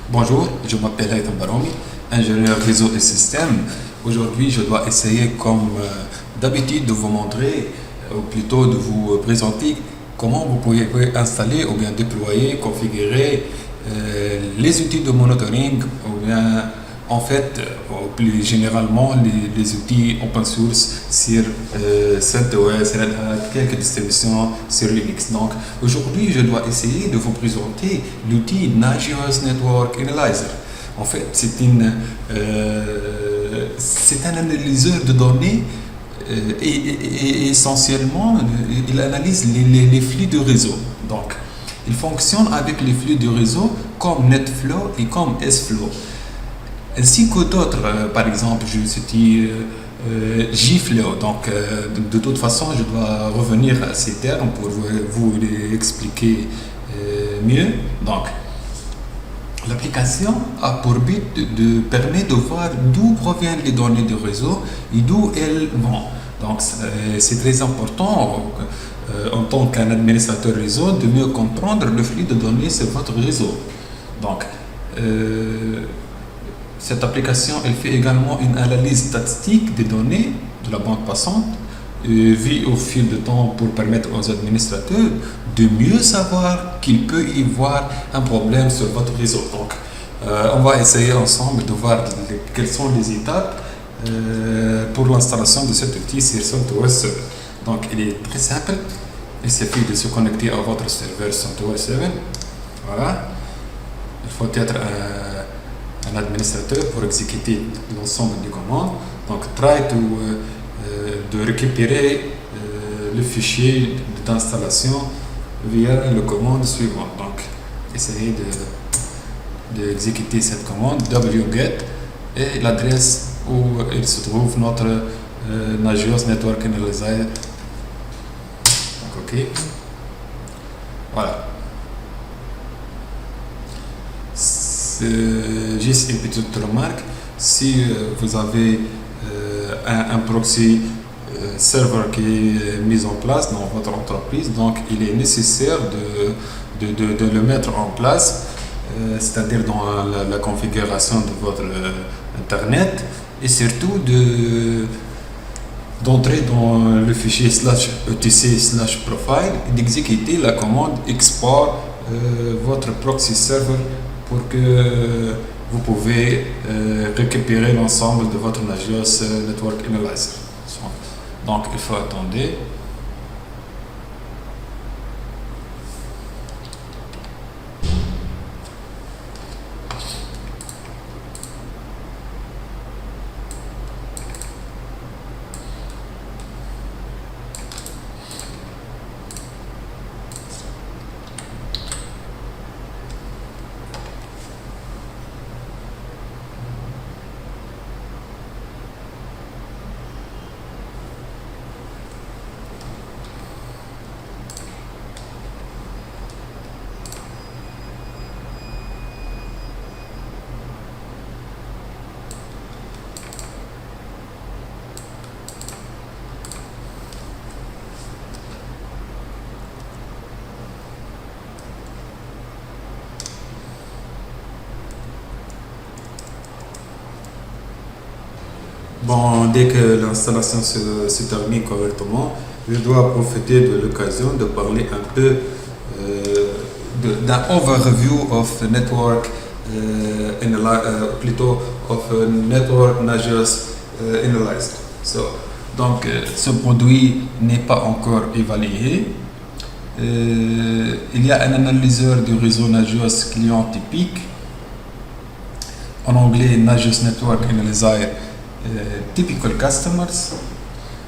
Bonjour, je m'appelle Haytham Baromi, ingénieur réseau et système. Aujourd'hui, je dois essayer, comme d'habitude, de vous montrer, ou plutôt de vous présenter comment vous pouvez installer ou bien déployer, configurer les outils de monitoring ou bien en fait, plus généralement, les outils open source sur CentOS, Red Hat, quelques distributions sur Linux. Donc, aujourd'hui, je dois essayer de vous présenter l'outil Nagios Network Analyzer. En fait, c'est un analyseur de données et essentiellement, il analyse les flux de réseau. Donc, il fonctionne avec les flux de réseau comme NetFlow et comme SFlow ainsi que d'autres, par exemple, je cite JFlow. Donc, de toute façon, je dois revenir à ces termes pour vous les expliquer mieux. Donc, l'application a pour but de permettre de voir d'où proviennent les données du réseau et d'où elles vont. Donc, c'est très important en tant qu'un administrateur réseau de mieux comprendre le flux de données sur votre réseau. Donc, cette application, elle fait également une analyse statistique des données de la bande passante, vue au fil du temps pour permettre aux administrateurs de mieux savoir qu'il peut y avoir un problème sur votre réseau. Donc, on va essayer ensemble de voir quelles sont les étapes pour l'installation de cet outil sur CentOS. Donc, il est très simple. Il suffit de se connecter à votre serveur CentOS 7. Voilà. Il faut être un administrateur pour exécuter l'ensemble des commandes. Donc, try de récupérer le fichier d'installation via la commande suivante. Donc, essayez d'exécuter cette commande wget et l'adresse où il se trouve notre Nagios Network Analyzer. Donc, OK. Voilà. Juste une petite remarque, si vous avez un proxy serveur qui est mis en place dans votre entreprise, donc il est nécessaire de le mettre en place, c'est-à-dire dans la configuration de votre internet et surtout d'entrer dans le fichier /etc/profile et d'exécuter la commande export votre proxy server pour que vous pouvez récupérer l'ensemble de votre Nagios Network Analyzer. Donc, il faut attendre. Bon, dès que l'installation se termine correctement, je dois profiter de l'occasion de parler un peu d'un overview of network plutôt of network Nagios analyzed. Donc, ce produit n'est pas encore évalué. Il y a un analyseur du réseau Nagios client typique, en anglais Nagios Network Analyzer Typical Customers,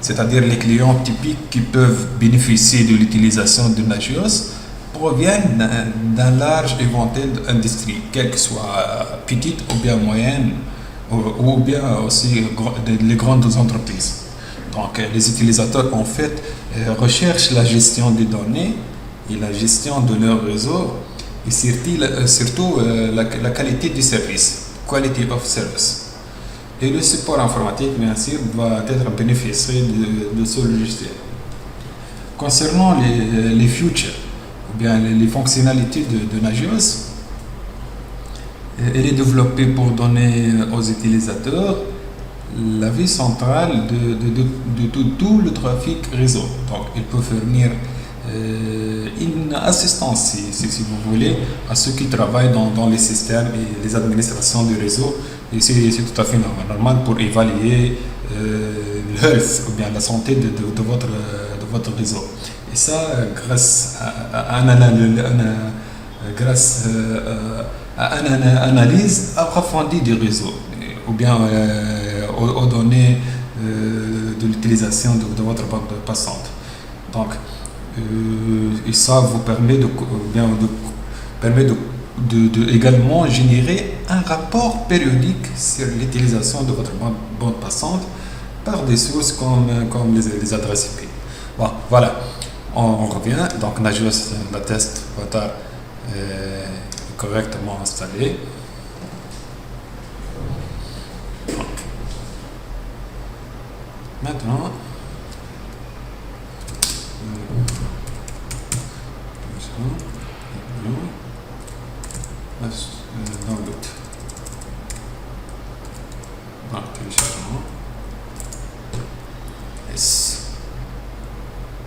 c'est-à-dire les clients typiques qui peuvent bénéficier de l'utilisation de Nagios proviennent d'un large éventail d'industries, quelles que soient petites ou bien moyennes, ou bien aussi les grandes entreprises. Donc, les utilisateurs, en fait, recherchent la gestion des données et la gestion de leur réseau et surtout la qualité du service, quality of service. Et le support informatique, bien sûr, va être bénéficiaire de ce logiciel. Concernant les features, ou bien les fonctionnalités de Nagios, Elle est développée pour donner aux utilisateurs la vie centrale de tout le trafic réseau. Donc, il peut fournir une assistance, si vous voulez, à ceux qui travaillent dans les systèmes et les administrations du réseau. Et c'est tout à fait normal pour évaluer l'health ou bien la santé de votre réseau. Et ça, grâce grâce à une analyse approfondie du réseau ou bien aux données de l'utilisation de votre bande passante. Donc, et ça vous permet également générer un rapport périodique sur l'utilisation de votre bande passante par des sources comme les adresses IP. Bon, voilà, on revient. Donc, Nagios, la test va être correctement installé. Donc, maintenant, download. Donc, téléchargement. Yes.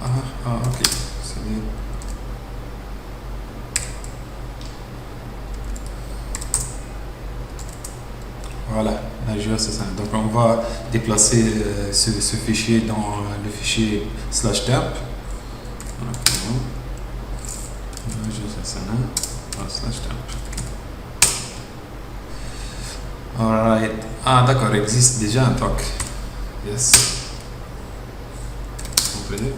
Ok. C'est bien. Voilà, Nagios, c'est ça. Donc, on va déplacer ce fichier dans le fichier /temp. Alright. Ah, d'accord, il existe déjà un doc. Yes. Compléter.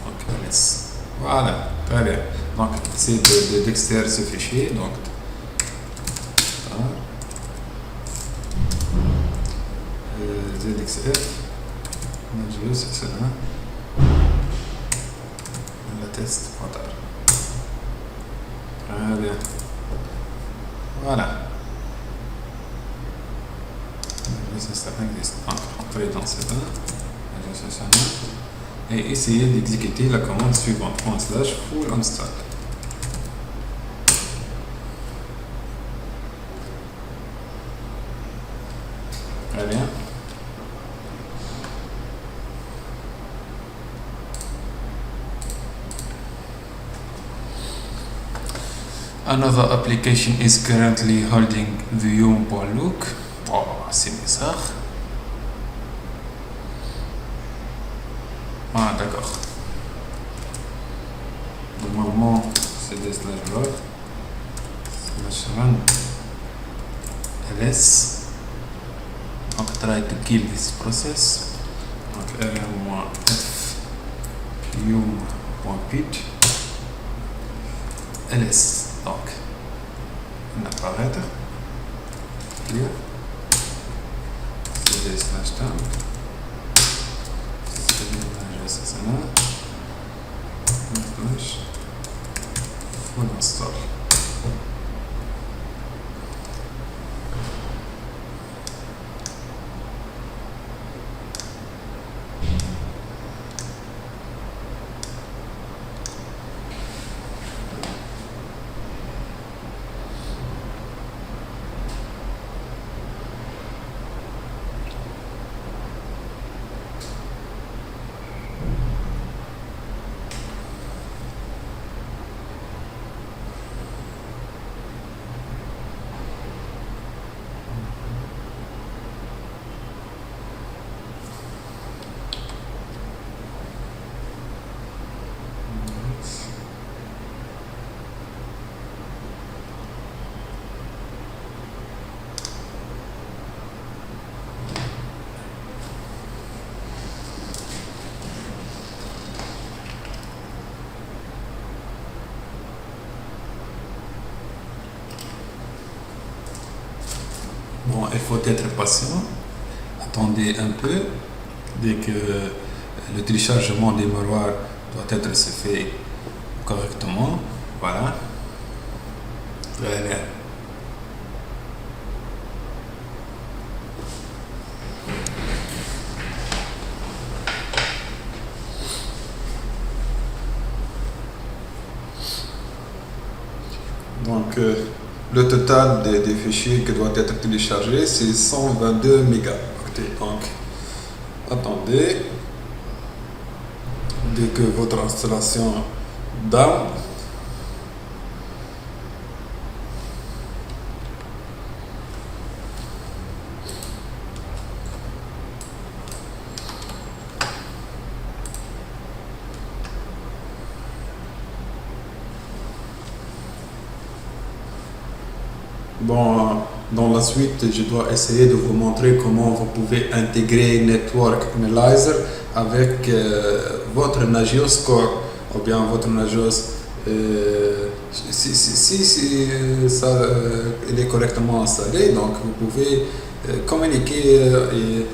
Ok, yes. Voilà, très bien. Donc, c'est d'extraire ce fichier. Donc, ZXF. Nagios, c'est ça. La test. Très bien. Voilà. Entrer dans cette et essayer d'exécuter la commande suivante /full install. Très bien. Another application is currently holding view.look. Oh, c'est bizarre. Ah, d'accord. Normalement, c'est des /run ls. Donc, try to kill this process. Donc, rm-f view.pit ls. Donc, un apparaître. Clear. cd /temp. C'est ça. Full install. Bon, il faut être patient. Attendez un peu. Dès que le téléchargement des miroirs doit être fait correctement. Voilà. Très bien. Donc, le total des fichiers qui doit être téléchargé, c'est 122 mégaoctets. Donc, attendez, dès que votre installation down, bon, dans la suite, je dois essayer de vous montrer comment vous pouvez intégrer Network Analyzer avec votre Nagios Core ou bien votre Nagios. Si ça il est correctement installé, donc vous pouvez communiquer et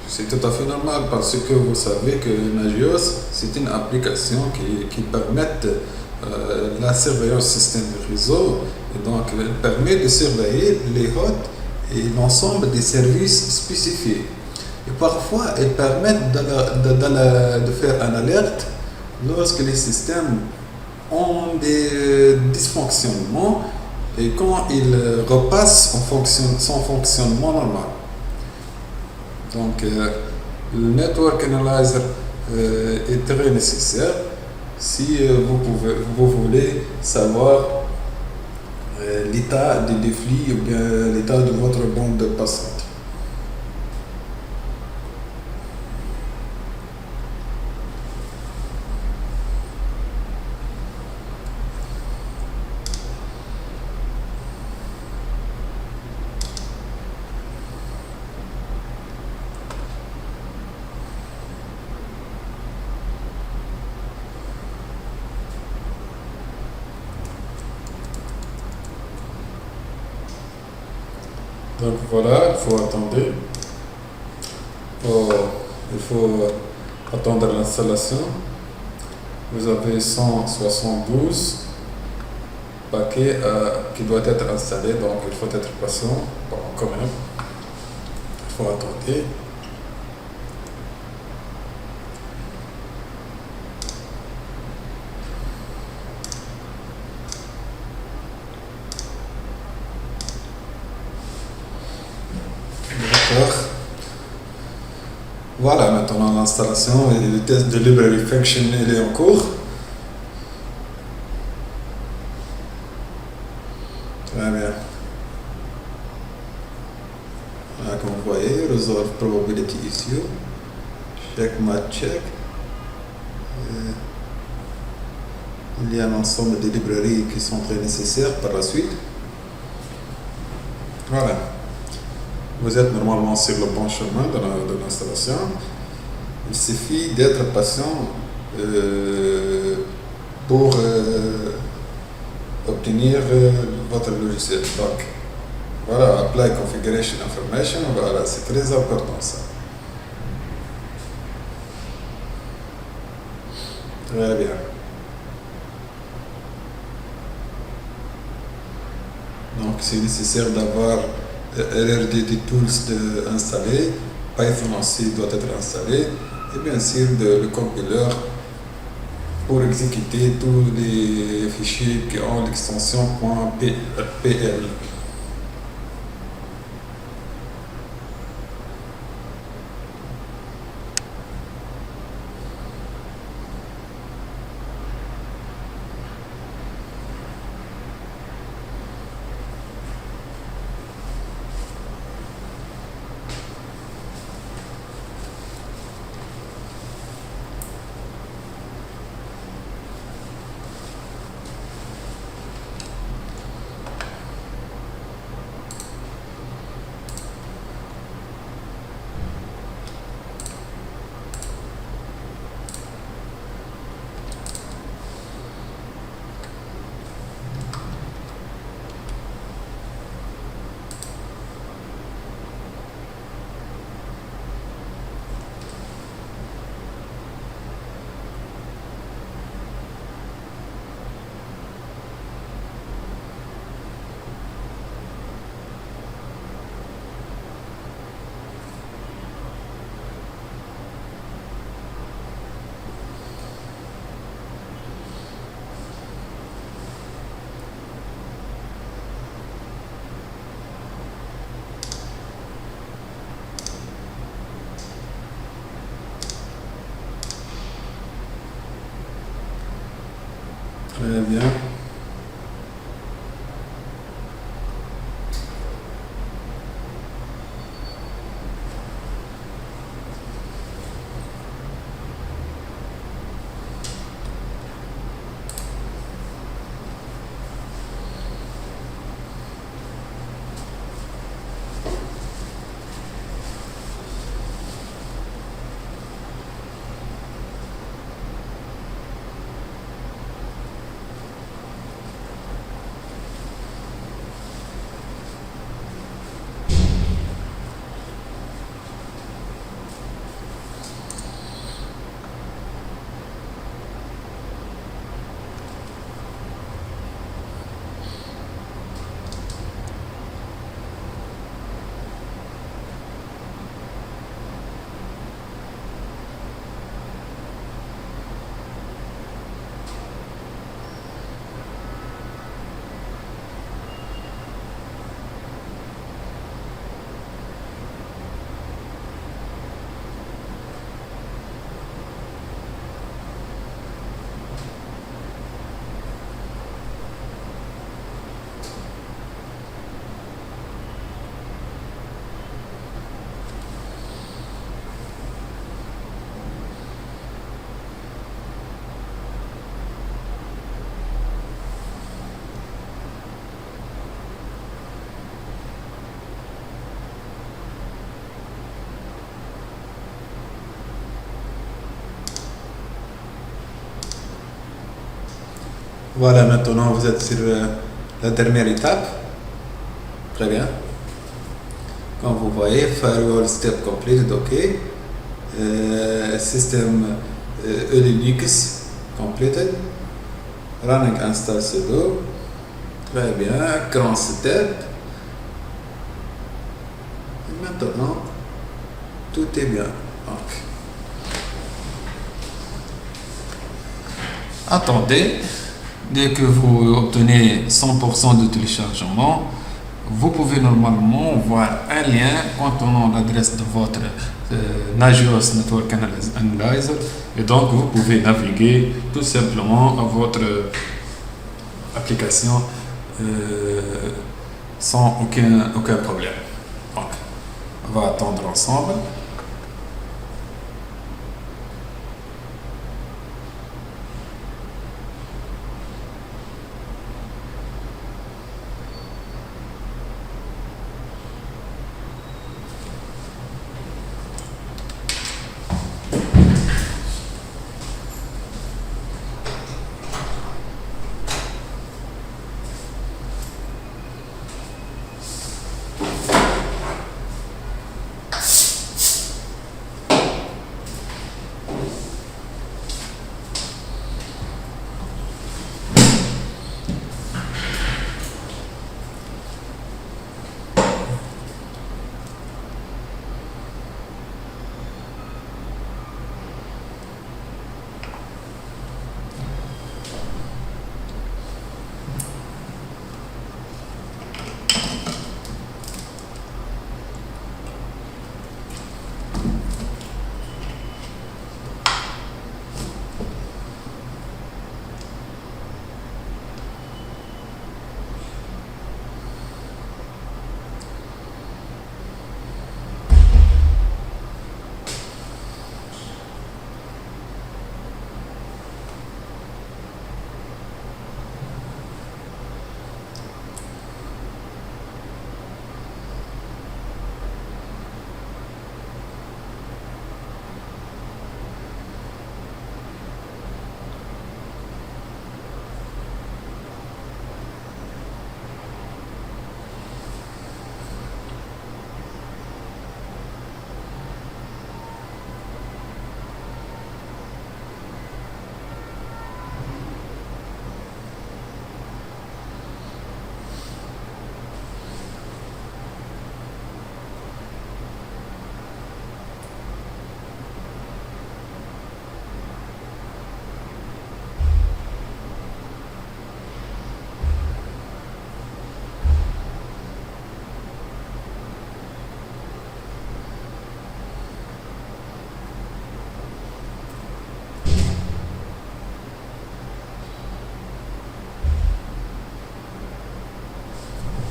c'est tout à fait normal parce que vous savez que Nagios c'est une application qui permet la surveillance système de réseau et donc elle permet de surveiller les hôtes et l'ensemble des services spécifiés. Et parfois, elle permet de faire un alerte lorsque les systèmes ont des dysfonctionnements et quand ils repassent son fonctionnement normal. Donc, le Network Analyzer est très nécessaire si vous voulez savoir l'état des défis ou bien l'état de votre bande passante. Donc voilà, il faut attendre. Il faut attendre l'installation. Vous avez 172 paquets qui doivent être installés, donc il faut être patient. Bon, quand même, il faut attendre. D'accord. Voilà, maintenant l'installation et le test de library function il est en cours. Très bien. Voilà, comme vous voyez, resolve probability issue, check match check. Il y a un ensemble de librairies qui sont très nécessaires par la suite. Voilà. Vous êtes normalement sur le bon chemin de l'installation. Il suffit d'être patient pour obtenir votre logiciel. Donc, voilà, Apply Configuration Information, voilà, c'est très important ça. Très bien. Donc, c'est nécessaire d'avoir RRDD Tools installé, Python aussi doit être installé, et bien sûr le compiler pour exécuter tous les fichiers qui ont l'extension .pl. Très bien. Voilà, maintenant vous êtes sur la dernière étape. Très bien. Comme vous voyez, firewall step completed, OK. System Linux completed. Running install sudo. Très bien. Grand step. Et maintenant, tout est bien. OK. Attendez. Dès que vous obtenez 100% de téléchargement, vous pouvez normalement voir un lien contenant l'adresse de votre Nagios Network Analyzer et donc vous pouvez naviguer tout simplement à votre application sans aucun problème. Donc, on va attendre ensemble.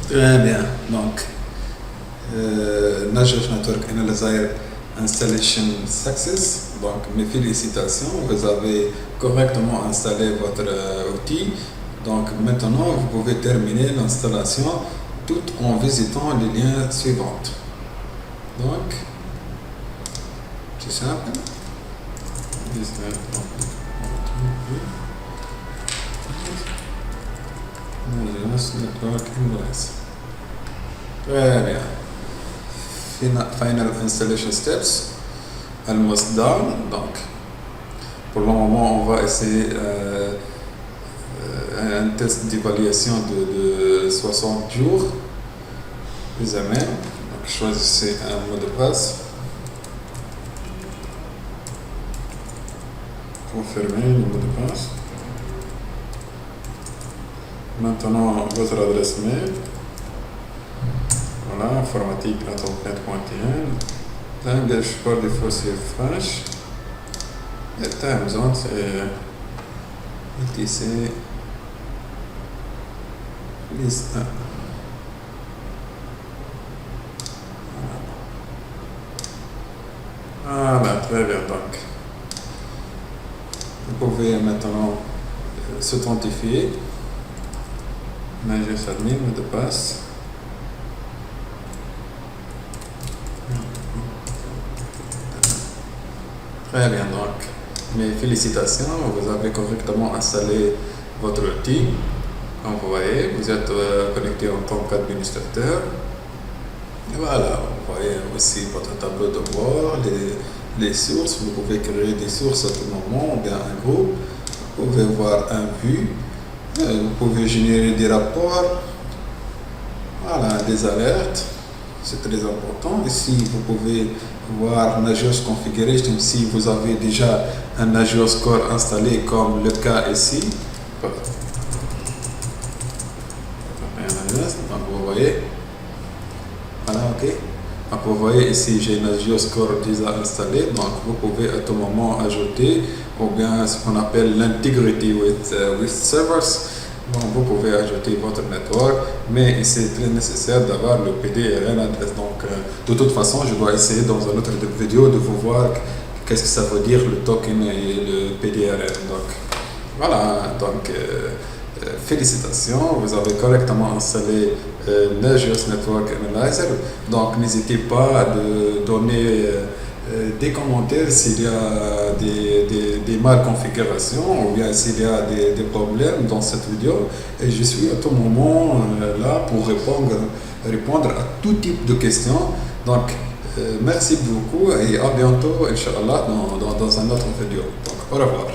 Très bien. Donc, Nagios Network Analyzer Installation Success. Donc, mes félicitations, vous avez correctement installé votre outil. Donc, maintenant, vous pouvez terminer l'installation tout en visitant les liens suivants. Donc, c'est simple. Nagios Network Analyzer. Très bien. Final installation steps, almost done. Donc, pour le moment, on va essayer un test d'évaluation de 60 jours. Examen. Donc, choisissez un mot de passe. Confirmez le mot de passe. Maintenant, votre adresse mail. Voilà, informatique .net.tn, language par défaut c'est French, et time zone c'est ITC liste 1. Voilà, très bien. Donc, vous pouvez maintenant s'authentifier. Nagios admin, mot de passe. Très bien, donc mes félicitations, vous avez correctement installé votre outil. Comme vous voyez, vous êtes connecté en tant qu'administrateur. Et voilà, vous voyez aussi votre tableau de bord, les sources. Vous pouvez créer des sources à tout moment, ou bien un groupe. Vous pouvez voir un vue. Vous pouvez générer des rapports. Voilà, des alertes. C'est très important. Ici, vous pouvez voir Nagios Configuration si vous avez déjà un Nagios Core installé, comme le cas ici. Donc, vous voyez. Voilà, ok. Donc, vous voyez ici, j'ai Nagios Core déjà installé. Donc, vous pouvez à tout moment ajouter, ou bien ce qu'on appelle l'integrity with servers. Donc, vous pouvez ajouter votre network, mais c'est très nécessaire d'avoir le PDRN adresse. Donc, de toute façon, je dois essayer dans une autre vidéo de vous voir qu'est-ce que ça veut dire le token et le PDRN. Donc, voilà. Donc, félicitations, vous avez correctement installé Nagios Network Analyzer. Donc, n'hésitez pas à donner des commentaires s'il y a des mal configurations ou bien s'il y a des problèmes dans cette vidéo, et je suis à tout moment là pour répondre à tout type de questions. Donc merci beaucoup et à bientôt, Inch'Allah, dans un autre vidéo. Donc, au revoir.